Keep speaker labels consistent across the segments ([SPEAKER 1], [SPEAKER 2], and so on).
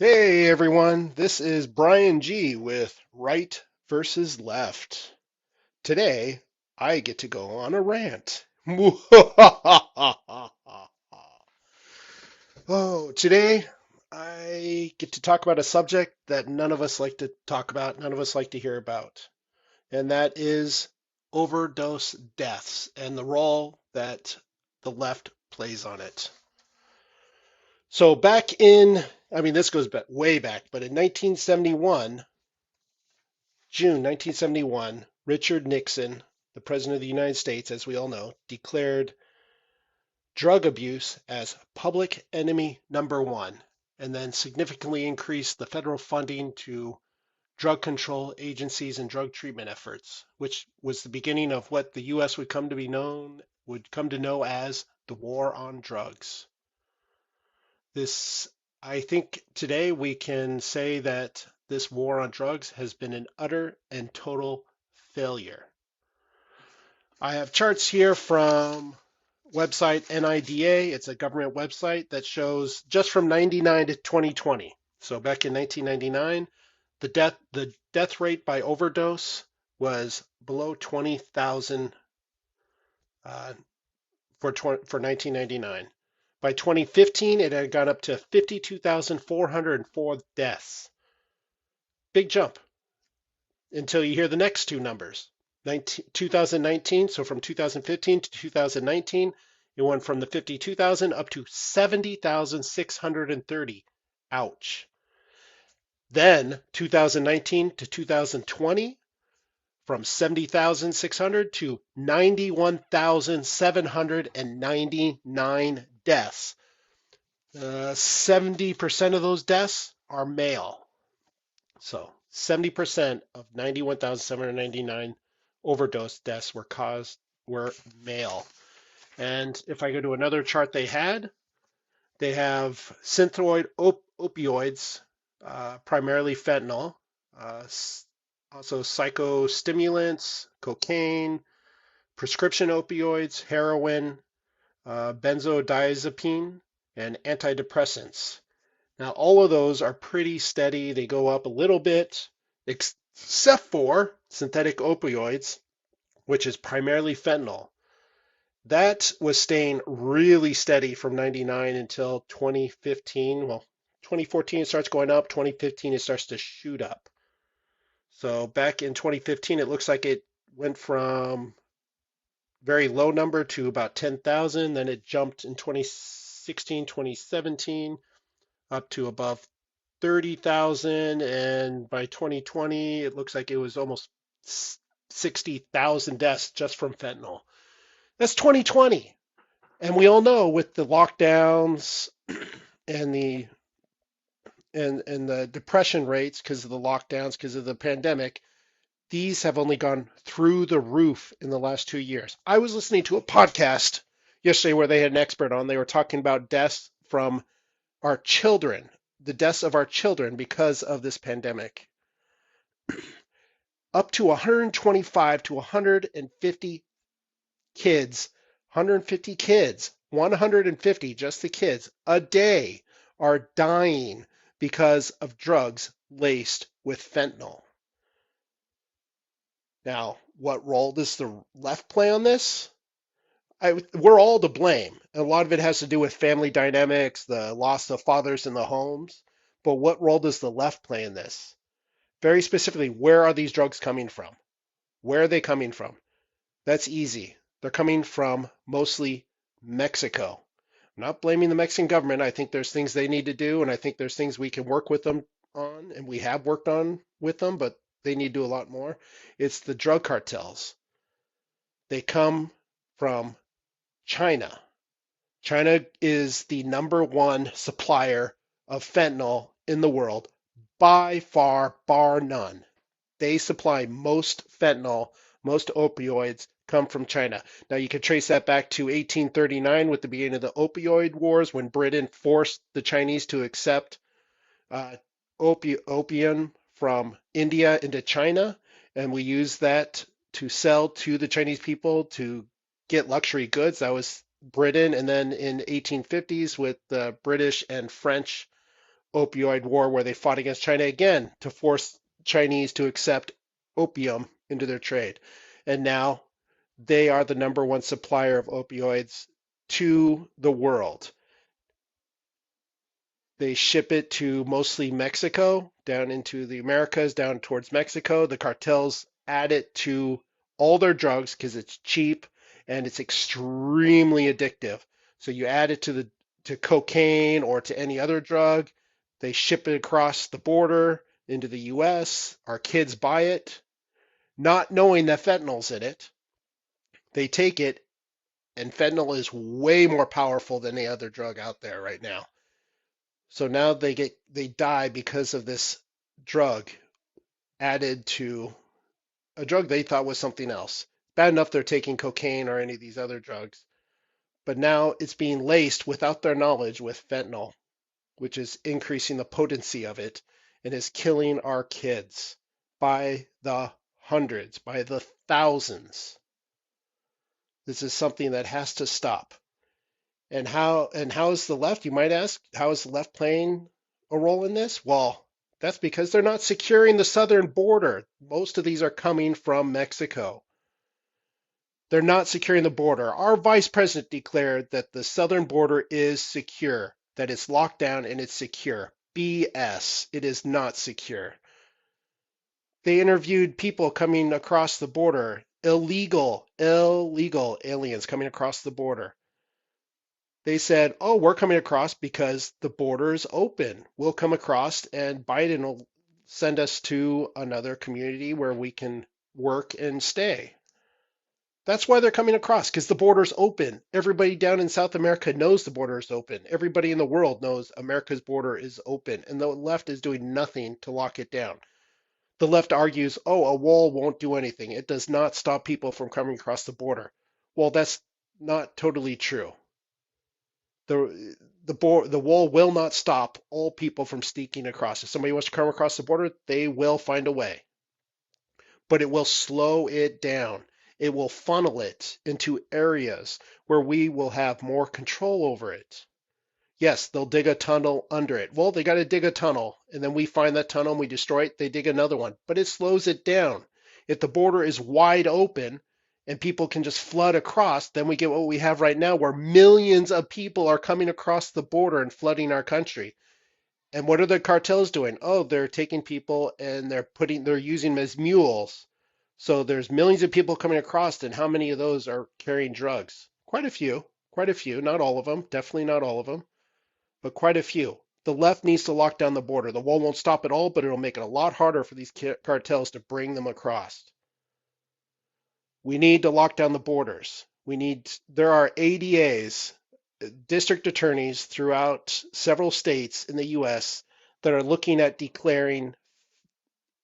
[SPEAKER 1] Hey everyone, this is Brian G with Right versus Left. Today, I get to go on a rant. Oh, today I get to talk about a subject that none of us like to talk about, none of us like to hear about, and that is overdose deaths and the role that the left plays on it. So back in, this goes back, way back, but in 1971, June 1971, Richard Nixon, the President of the United States, as we all know, declared drug abuse as public enemy number one, and then significantly increased the federal funding to drug control agencies and drug treatment efforts, which was the beginning of what the U.S. would come to know as the war on drugs. This, I think today we can say that this war on drugs has been an utter and total failure. I have charts here from website NIDA. It's a government website that shows just from 99 to 2020. So back in 1999, the death rate by overdose was below 20,000 uh, for 1999. By 2015, it had gone up to 52,404 deaths. Big jump until you hear the next two numbers. 2019, so from 2015 to 2019, it went from the 52,000 up to 70,630. Ouch. Then 2019 to 2020, from 70,600 to 91,799 deaths. 70% of those deaths are male. So 70% of 91,799 overdose deaths were male. And if I go to another chart they have syntheroid opioids, primarily fentanyl, also psychostimulants, cocaine, prescription opioids, heroin, benzodiazepine, and antidepressants. Now, all of those are pretty steady. They go up a little bit, except for synthetic opioids, which is primarily fentanyl. That was staying really steady from 99 until 2015. Well, 2014 it starts going up. 2015 it starts to shoot up. So back in 2015, it looks like it went from very low number to about 10,000. Then it jumped in 2016, 2017 up to above 30,000. And by 2020, it looks like it was almost 60,000 deaths just from fentanyl. That's 2020. And we all know with the lockdowns and the depression rates because of the lockdowns, because of the pandemic, these have only gone through the roof in the last 2 years. I was listening to a podcast yesterday where they had an expert on. They were talking about deaths from our children, the deaths of our children because of this pandemic. Up to 125 to 150 kids, 150 kids, 150, just the kids, a day are dying because of drugs laced with fentanyl. Now, what role does the left play on this? We're all to blame. A lot of it has to do with family dynamics, the loss of fathers in the homes. But what role does the left play in this? Very specifically, where are these drugs coming from? Where are they coming from? That's easy. They're coming from mostly Mexico. I'm not blaming the Mexican government. I think there's things they need to do, and I think there's things we can work with them on, and we have worked on with them, but they need to do a lot more. It's the drug cartels. They come from China. China is the number one supplier of fentanyl in the world by far, bar none. They supply most fentanyl, most opioids come from China. Now you can trace that back to 1839 with the beginning of the opioid wars when Britain forced the Chinese to accept uh, opium from India into China, and we used that to sell to the Chinese people to get luxury goods. That was Britain, and then in 1850s with the British and French opioid war where they fought against China again to force Chinese to accept opium into their trade. And now they are the number one supplier of opioids to the world. They ship it to mostly Mexico, down into the Americas, down towards Mexico. The cartels add it to all their drugs because it's cheap and it's extremely addictive. So you add it to cocaine or to any other drug. They ship it across the border into the US. Our kids buy it, not knowing that fentanyl's in it. They take it, and fentanyl is way more powerful than any other drug out there right now. So now they die because of this drug added to a drug they thought was something else. Bad enough they're taking cocaine or any of these other drugs, but now it's being laced without their knowledge with fentanyl, which is increasing the potency of it and is killing our kids by the hundreds, by the thousands. This is something that has to stop. And how is the left, you might ask, how is the left playing a role in this? Well, that's because they're not securing the southern border. Most of these are coming from Mexico. They're not securing the border. Our vice president declared that the southern border is secure, that it's locked down and it's secure. BS. It is not secure. They interviewed people coming across the border, illegal aliens coming across the border. They said, oh, we're coming across because the border is open. We'll come across and Biden will send us to another community where we can work and stay. That's why they're coming across, because the border's open. Everybody down in South America knows the border is open. Everybody in the world knows America's border is open, and the left is doing nothing to lock it down. The left argues, oh, a wall won't do anything. It does not stop people from coming across the border. Well, that's not totally true. The wall will not stop all people from sneaking across. If somebody wants to come across the border, they will find a way. But it will slow it down. It will funnel it into areas where we will have more control over it. Yes, they'll dig a tunnel under it. Well, they got to dig a tunnel, and then we find that tunnel and we destroy it. They dig another one, but it slows it down. If the border is wide open and people can just flood across, then we get what we have right now, where millions of people are coming across the border and flooding our country. And what are the cartels doing? Oh, they're taking people and they're using them as mules. So there's millions of people coming across, and how many of those are carrying drugs? Quite a few, not all of them, definitely not all of them, but quite a few. The left needs to lock down the border. The wall won't stop it all, but it'll make it a lot harder for these cartels to bring them across. We need to lock down the borders. There are ADAs, district attorneys throughout several states in the US that are looking at declaring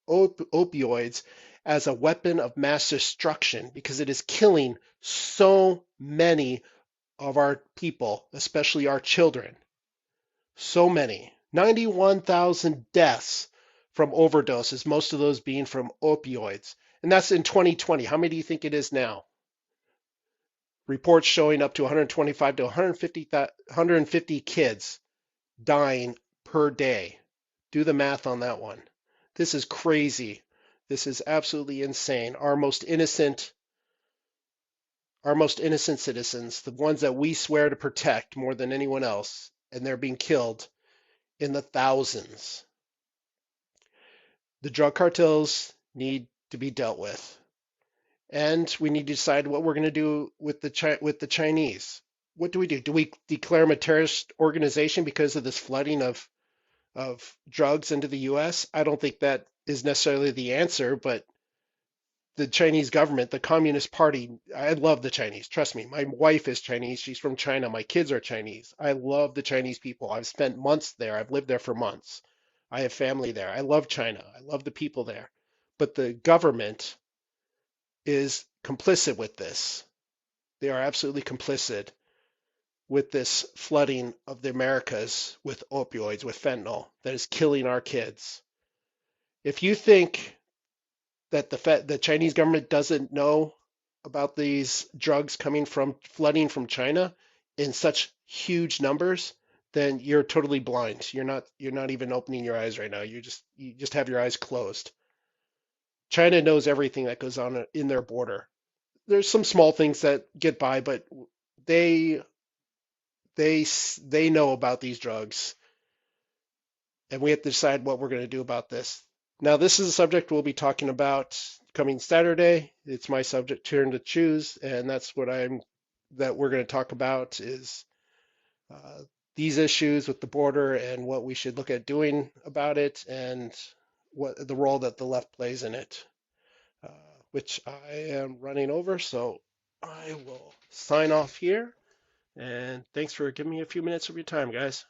[SPEAKER 1] opioids as a weapon of mass destruction because it is killing so many of our people, especially our children. So many. 91,000 deaths from overdoses, most of those being from opioids. And that's in 2020. How many do you think it is now? Reports showing up to 125 to 150 kids dying per day. Do the math on that one. This is crazy. This is absolutely insane. Our most innocent citizens, the ones that we swear to protect more than anyone else, and they're being killed in the thousands. The drug cartels need to be dealt with. And we need to decide what we're going to do with the Chinese. What do we do? Do we declare them a terrorist organization because of this flooding of drugs into the U.S.? I don't think that is necessarily the answer, but the Chinese government, the Communist Party, I love the Chinese. Trust me, my wife is Chinese. She's from China. My kids are Chinese. I love the Chinese people. I've spent months there. I've lived there for months. I have family there. I love China. I love the people there. But the government is complicit with this. They are absolutely complicit with this flooding of the Americas with opioids, with fentanyl, that is killing our kids. If you think that the Chinese government doesn't know about these drugs coming from flooding from China in such huge numbers, then you're totally blind. You're not even opening your eyes right now. You just have your eyes closed. China knows everything that goes on in their border. There's some small things that get by, but they they know about these drugs, and we have to decide what we're going to do about this. Now, this is a subject we'll be talking about coming Saturday. It's my subject turn to choose, and that's what I'm that we're going to talk about is uh, these issues with the border and what we should look at doing about it, and what the role that the left plays in it. Uh, which I am running over, so I will sign off here. And thanks for giving me a few minutes of your time, guys.